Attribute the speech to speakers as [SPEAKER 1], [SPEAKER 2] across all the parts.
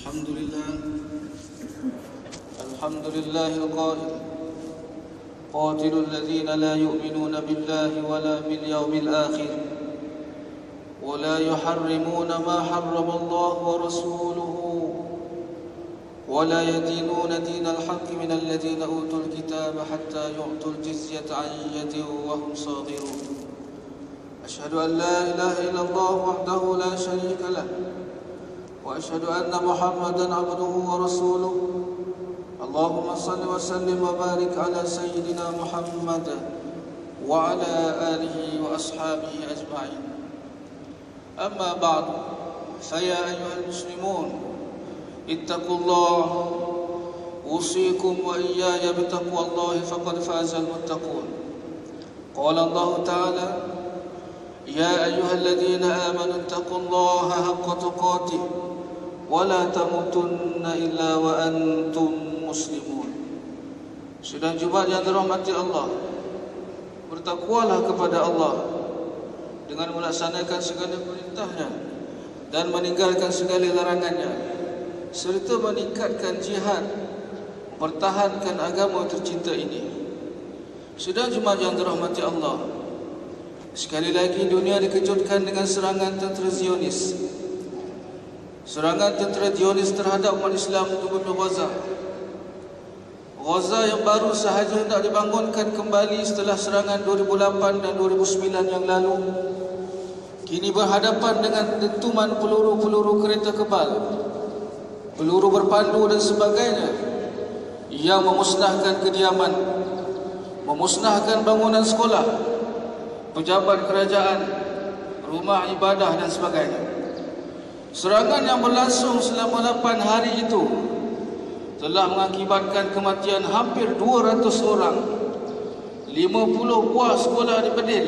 [SPEAKER 1] الحمد لله القائل قاتلوا الذين لا يؤمنون بالله ولا باليوم الآخر ولا يحرمون ما حرم الله ورسوله ولا يدينون دين الحق من الذين أوتوا الكتاب حتى يعطوا الجزية عن يد وهم صاغرون أشهد أن لا إله إلا الله وحده لا شريك له وأشهد أن محمدا عبده ورسوله اللهم صل وسلم وبارك على سيدنا محمد وعلى آله وأصحابه أجمعين أما بعد فيا أيها المسلمون اتقوا الله أوصيكم وإياي بتقوى الله فقد فاز المتقون قال الله تعالى يا أيها الذين آمنوا اتقوا الله حق تقاته ولا تموتن إلا وأنتم muslimun. Sidang Jumat yang dirahmati Allah, bertakwalah kepada Allah dengan melaksanakan segala perintahnya dan meninggalkan segala larangannya, serta meningkatkan jihad mempertahankan agama tercinta ini. Sidang Jumat yang dirahmati Allah, sekali lagi dunia dikejutkan dengan serangan tentera Zionis. Serangan tentera Zionis terhadap umat Islam di bumi Gaza. Gaza yang baru sahaja hendak dibangunkan kembali setelah serangan 2008 dan 2009 yang lalu, kini berhadapan dengan dentuman peluru-peluru kereta kebal, peluru berpandu dan sebagainya yang memusnahkan kediaman, memusnahkan bangunan sekolah, pejabat kerajaan, rumah ibadah dan sebagainya. Serangan yang berlangsung selama 8 hari itu telah mengakibatkan kematian hampir 200 orang, 50 buah sekolah dibedil,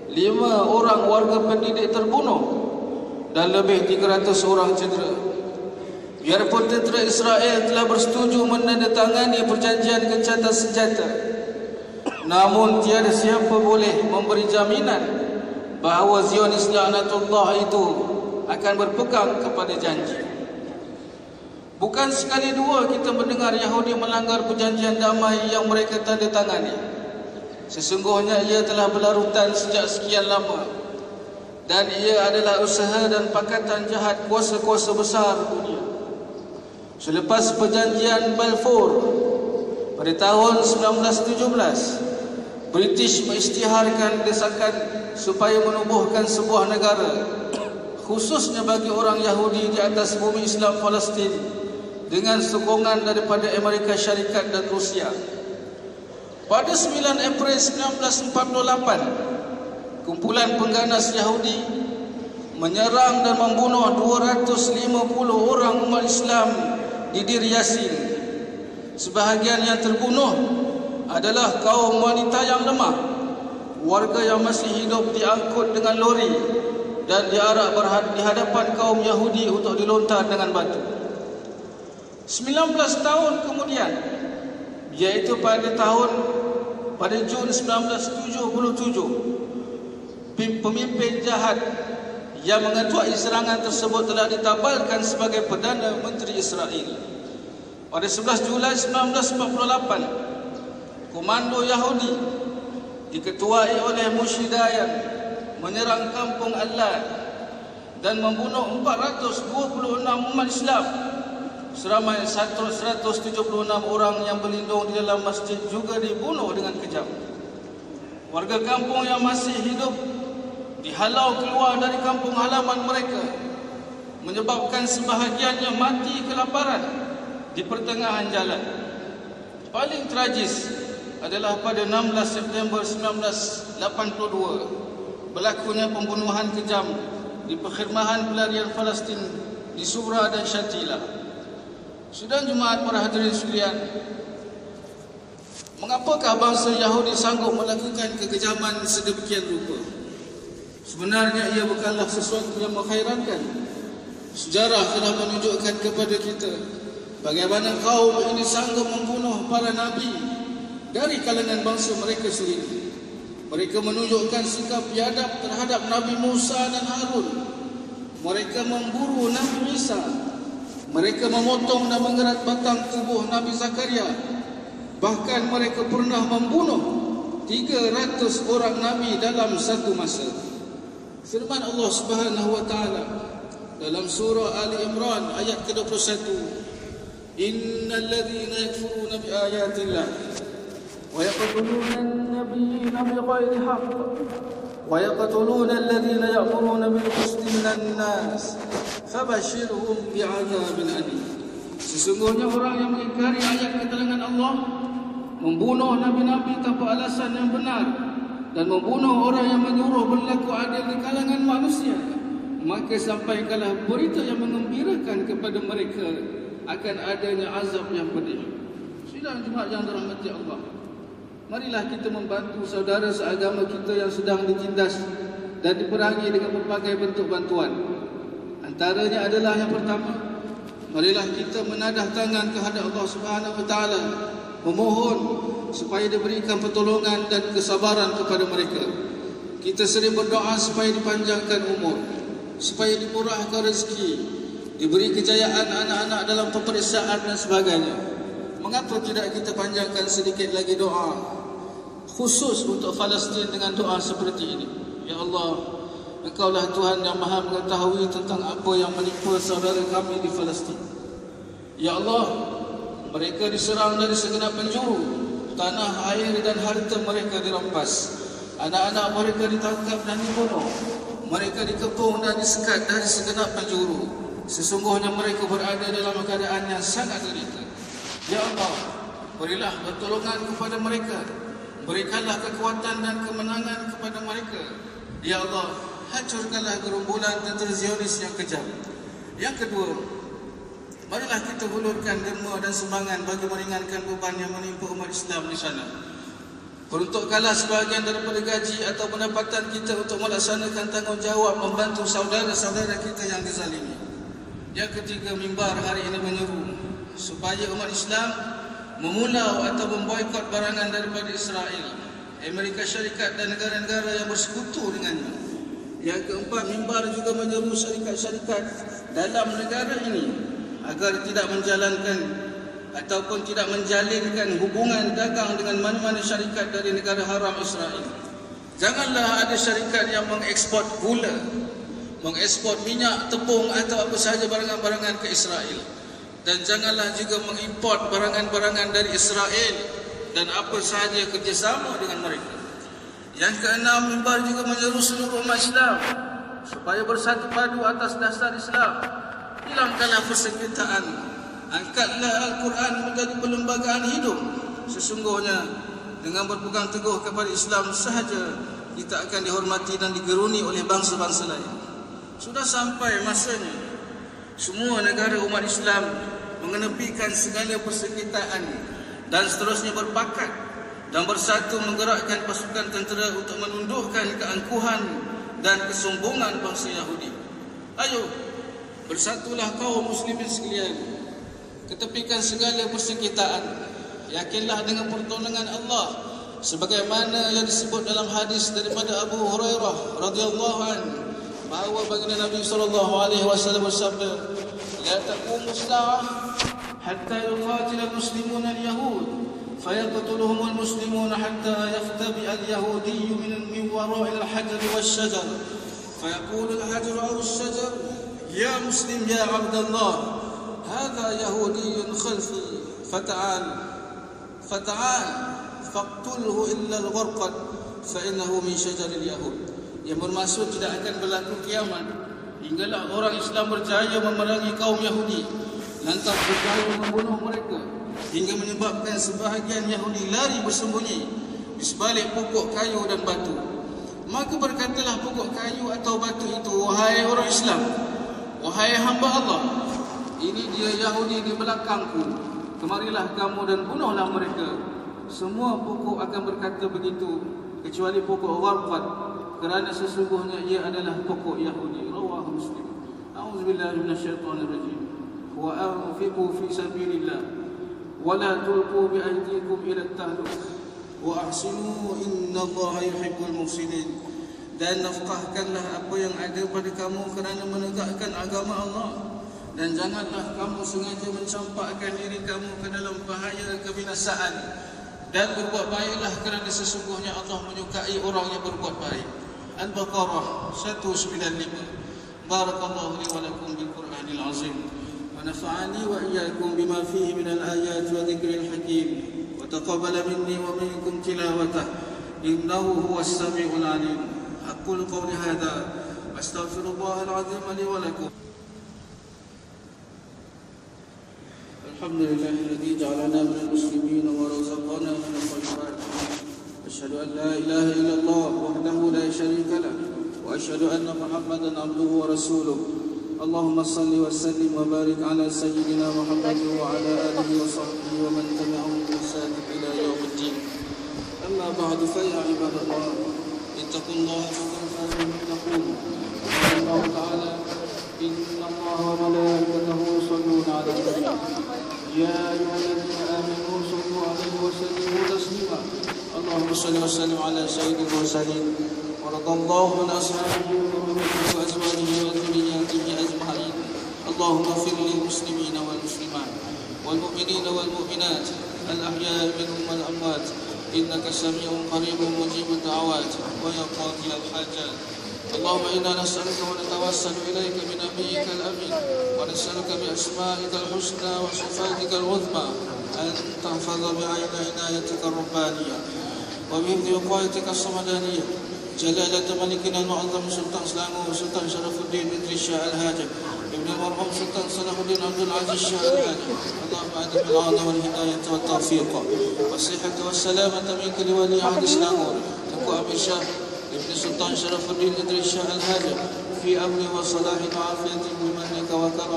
[SPEAKER 1] 5 orang warga pendidik terbunuh dan lebih 300 orang cedera. Biarpun tentera Israel telah bersetuju menandatangani perjanjian gencatan senjata, namun tiada siapa boleh memberi jaminan bahawa Zionis laknatullah itu akan berpegang kepada janji. Bukan sekali dua kita mendengar Yahudi melanggar perjanjian damai yang mereka tandatangani. Sesungguhnya ia telah berlarutan sejak sekian lama, dan ia adalah usaha dan pakatan jahat kuasa-kuasa besar dunia. Selepas perjanjian Balfour pada tahun 1917, British mengisytiharkan desakan supaya menubuhkan sebuah negara, khususnya bagi orang Yahudi di atas bumi Islam Palestin, dengan sokongan daripada Amerika Syarikat dan Rusia. Pada 9 April 1948, kumpulan pengganas Yahudi menyerang dan membunuh 250 orang umat Islam di Dir Yasin. Sebahagian yang terbunuh adalah kaum wanita yang lemah, warga yang masih hidup diangkut dengan lori dan diarak di hadapan kaum Yahudi untuk dilontar dengan batu. 19 tahun kemudian, iaitu pada Jun 1977, pemimpin jahat yang mengetuai serangan tersebut telah ditabalkan sebagai Perdana Menteri Israel. Pada 11 Julai 1948, komando Yahudi diketuai oleh Moshe Dayan menyerang kampung Al-Lad dan membunuh 426 umat Islam. Seramai 176 orang yang berlindung di dalam masjid juga dibunuh dengan kejam. Warga kampung yang masih hidup dihalau keluar dari kampung halaman mereka, menyebabkan sebahagiannya mati kelaparan di pertengahan jalan. Paling tragis adalah pada 16 September 1982, berlakunya pembunuhan kejam di perkhidmatan pelarian Palestin di Subra dan Shatila. Sidang Jumaat para hadirin sekalian, mengapakah bangsa Yahudi sanggup melakukan kekejaman sedemikian rupa? Sebenarnya ia bukanlah sesuatu yang menghairankan. Sejarah telah menunjukkan kepada kita bagaimana kaum ini sanggup membunuh para nabi dari kalangan bangsa mereka sendiri. Mereka menunjukkan sikap biadab terhadap Nabi Musa dan Harun. Mereka memburu Nabi Isa Mereka memotong dan mengerat batang tubuh Nabi Zakaria. Bahkan mereka pernah membunuh 300 orang Nabi dalam satu masa. Firman Allah Subhanahu wa taala dalam surah Ali Imran ayat ke-21, Innal ladzina yakfuruna bi ayatillah wa yaqtuluna an-nabiyyina bighairi haqq wa yaqtuluna alladhina ya'muruna bil qisti minan nas fabashshirhum bi'adzabin alim. Sesungguhnya orang yang mengingkari ayat keterangan Allah, membunuh nabi-nabi tanpa alasan yang benar, dan membunuh orang yang menyuruh berlaku adil di kalangan manusia, maka sampaikanlah berita yang mengembirakan kepada mereka akan adanya azab yang pedih. Sidang jemaah yang dirahmati Allah, marilah kita membantu saudara seagama kita yang sedang ditindas dan diperangi dengan berbagai bentuk bantuan. Antaranya adalah yang pertama, marilah kita menadah tangan kehadap Allah Subhanahu wa taala, memohon supaya diberikan pertolongan dan kesabaran kepada mereka. Kita sering berdoa supaya dipanjangkan umur, supaya dimurahkan rezeki, diberi kejayaan anak-anak dalam peperiksaan dan sebagainya. Mengapa tidak kita panjangkan sedikit lagi doa khusus untuk Palestin dengan doa seperti ini? Ya Allah, Engkaulah Tuhan yang maha mengetahui tentang apa yang menimpa saudara kami di Palestin. Ya Allah, mereka diserang dari segenap penjuru, tanah, air dan harta mereka dirampas, anak-anak mereka ditangkap dan dibunuh, mereka dikepung dan disekat dari segenap penjuru. Sesungguhnya mereka berada dalam keadaan yang sangat derita. Ya Allah, berilah pertolongan kepada mereka, berikanlah kekuatan dan kemenangan kepada mereka. Ya Allah, hancurkanlah gerombolan tentera Zionis yang kejam. Yang kedua, marilah kita hulurkan derma dan sumbangan bagi meringankan beban yang menimpa umat Islam di sana. Peruntukkanlah sebahagian daripada gaji atau pendapatan kita untuk melaksanakan tanggungjawab membantu saudara-saudara kita yang dizalimi. Yang ketiga, mimbar hari ini menyeru supaya umat Islam memulau atau memboikot barangan daripada Israel, Amerika Syarikat dan negara-negara yang bersekutu dengannya. Yang keempat, mimbar juga menyeru syarikat-syarikat dalam negara ini agar tidak menjalankan ataupun tidak menjalinkan hubungan dagang dengan mana-mana syarikat dari negara haram Israel. Janganlah ada syarikat yang mengekspor gula, mengekspor minyak, tepung atau apa sahaja barangan-barangan ke Israel. Dan janganlah juga mengimport barangan-barangan dari Israel dan apa sahaja kerjasama dengan mereka. Yang keenam, mimbar juga menyeru seluruh umat Islam supaya bersatu padu atas dasar Islam. Hilangkanlah persengketaan, angkatlah Al-Quran menjadi perlembagaan hidup. Sesungguhnya dengan berpegang teguh kepada Islam sahaja kita akan dihormati dan digeruni oleh bangsa-bangsa lain. Sudah sampai masanya semua negara umat Islam mengenepikan segala persengketaan dan seterusnya berpakat dan bersatu menggerakkan pasukan tentera untuk menundukkan keangkuhan dan kesombongan bangsa Yahudi. Ayo, bersatulah kaum muslimin sekalian, ketepikan segala persengketaan. Yakinlah dengan pertolongan Allah sebagaimana yang disebut dalam hadis daripada Abu Hurairah radhiyallahu anhu bahawa baginda Nabi sallallahu alaihi wasallam bersabda, la taqumu as-sa'ah hatta yuqatil al-muslimuna al-yahud fayaqtuluhum al-muslimuna hatta yaftabi al-yahudi min wara'i al-hajar wash-shajar fayaqulu al-hajar aw ash-shajar ya muslim ya 'abdallah hadha yahudiyyun khalfi fata'al faqtulhu illa al-gharqad fa innahu min syajar al-yahud. Yang bermaksud tidak akan berlaku kiamat hinggalah orang Islam berjaya memerangi kaum Yahudi, lantas berjaya membunuh mereka hingga menyebabkan sebahagian Yahudi lari bersembunyi di sebalik pokok kayu dan batu. Maka berkatalah pokok kayu atau batu itu, wahai orang Islam, wahai hamba Allah, ini dia Yahudi di belakangku, kemarilah kamu dan bunuhlah mereka. Semua pokok akan berkata begitu kecuali pokok Gharqad, kerana sesungguhnya ia adalah pokok Yahudi. Rawahu Muslim. A'udzubillahi minasyaitonir rajim. Wa anfiqu fi sabilillah wa la tulqu bi aydikum ila at-tahlukah wa ahsinu innallaha yuhibbul muhsinin. Dan nafkahkanlah apa yang ada pada kamu kerana menegakkan agama Allah, dan janganlah kamu sengaja mencampakkan diri kamu ke dalam bahaya kebinasaan, dan berbuat baiklah kerana sesungguhnya Allah menyukai orang yang berbuat baik. Al-Baqarah 195. Barakallahu li wa lakum bil Qur'anil azim wa nafa'ani wa iyyakum bima fihi min al-ayati wa dhikril hakim wa taqabbala minni wa minkum tilawatah innahu huwas samiul alim. Aqulu qawli hadha astaghfirullahal azim li wa lakum. Alhamdulillahilladzi ja'alana minal muslimin wa razaqana minal thayyibat. Asyhadu an la ilaha illallah wahdahu la syarika lah wa asyhadu anna Muhammadan abduhu wa rasuluh. Allahumma salli wa sallim wa barik ala sayyidina Muhammad wa ala alihi wa sahbihi wa man tabi'ahum bi ihsan ila yaumiddin. Amma ba'du, fa ya ibadallah, ittaqullaha kama fazul muttaqun. Allah ta'ala inna Allaha wa malaikatahu yusalluna 'alan nabi. Ya ayyuhalladzina amanu sallu 'alaihi wa sallimu taslima. Allahumma shalli wa sallim ala sayyidil mursalin wa radallahu an ashabihi wa azwajihi wa dhurriyyatihi ajma'in. Allahumma ighfir lil muslimina wal muslimat wal mu'minina wal mu'minat al ahya'i minhum wal amwat innaka sami'un qaribun mujibud da'awat wa ya qadiyal hajat. Allahumma inna nas'aluka wa natawassalu ilayka bi nabiyyika al-amin wa nas'aluka bi asma'ika al-husna wa sifatika al-'uzma an tahfadha bi 'ayni inayatika ar-rabbaniyah wa bi wiqayatika as-samadaniyah jalalata malikina al-mu'azzam Sultan Selangor Sultan Sharafuddin Idris Shah Al-Hajj ibn al-marhum Sultan Salahuddin Abdul Aziz Shah Al-Hajj. Allahumma adim al-'auna wal hidayata wat tawfiq was sihhata was salamata min kulli wali ahli Selangor Tengku Amir Shah ابن سلطان شرف الدين إدريس شاه الهادي في أمن وصلاح وعافية بمنك وكرم.